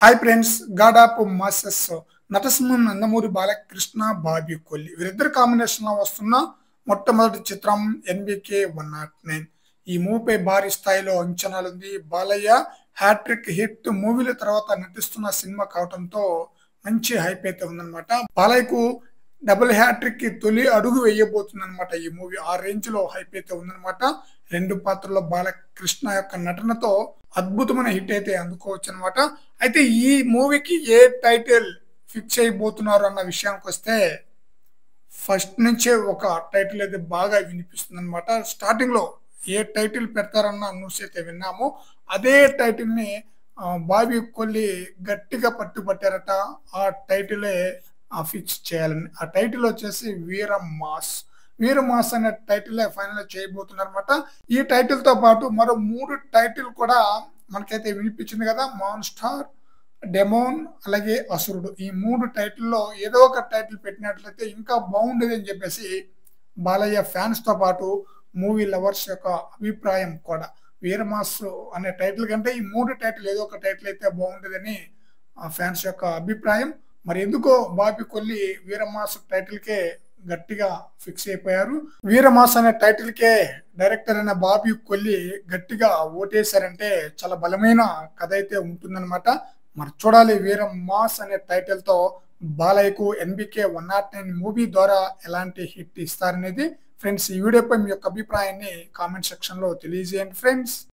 Hi friends, god of masses నటసింహం నందమూరి బాలకృష్ణ, బాబీ కొల్లి వీరిద్దరు combination లో వస్తున్న మొట్టమొదటి చిత్రం ఎన్బికే 109. ఈ మూవీపై భారీ స్థాయిలో అంచనాలుంది. బాలయ్య హ్యాట్రిక్ హిట్ మూవీల తర్వాత నటిస్తున్న సినిమా కావడంతో మంచి హైప్ అయితే ఉందన్నమాట. బాలయ్యకు డబుల్ హ్యాట్రిక్ కి తొలి అడుగు వేయబోతుందన్నమాట. ఈ మూవీ ఆ రేంజ్ లో హైప్ అయితే ఉందన్నమాట. రెండు పాత్రల్లో బాలకృష్ణ యొక్క నటనతో అద్భుతమైన హిట్ అయితే అందుకోవచ్చు అనమాట. అయితే ఈ మూవీకి ఏ టైటిల్ ఫిక్స్ అయిపోతున్నారు అన్న విషయానికి వస్తే, ఫస్ట్ నుంచే ఒక టైటిల్ అయితే బాగా వినిపిస్తుంది అనమాట. స్టార్టింగ్ లో ఏ టైటిల్ పెడతారన్న న్యూస్ అయితే విన్నాము. అదే టైటిల్ ని బాబీ కొల్లి గట్టిగా పట్టుబట్టారట. ఆ టైటిలే ఫిక్స్ చేయాలని. ఆ టైటిల్ వచ్చేసి వీర మాస్. వీర మాస్ అనే టైటిల్ ఫైనల్ చేయబోతున్నారు అనమాట. ఈ టైటిల్ తో పాటు మరో 3 టైటిల్ కూడా మనకైతే వినిపించింది కదా. మాన్స్టార్, డెమోన్, అలాగే అసురుడు. ఈ 3 టైటిల్లో ఏదో ఒక టైటిల్ పెట్టినట్లయితే ఇంకా బాగుండేది అని చెప్పేసి బాలయ్య ఫ్యాన్స్ తో పాటు మూవీ లవర్స్ యొక్క అభిప్రాయం కూడా. వీరమాస్ అనే టైటిల్ కంటే ఈ 3 టైటిల్ ఏదో ఒక టైటిల్ అయితే బాగుండేదని ఫ్యాన్స్ యొక్క అభిప్రాయం. మరి ఎందుకో బాబీ కొల్లి వీరమాస్ టైటిల్ కే గట్టిగా ఫిక్స్ అయిపోయారు. వీరమాస్ అనే టైటిల్ కే డైరెక్టర్ అయిన బాబీ కొల్లి గట్టిగా ఓటేశారంటే చాలా బలమైన కథ అయితే ఉంటుందన్నమాట. మరి చూడాలి వీరమాస్ అనే టైటిల్ తో బాలయ్యకు ఎన్బికే 109 మూవీ ద్వారా ఎలాంటి హిట్ ఇస్తారనేది. ఫ్రెండ్స్, ఈ వీడియోపై మీ యొక్క అభిప్రాయాన్ని కామెంట్ సెక్షన్ లో తెలియజేయండి ఫ్రెండ్స్.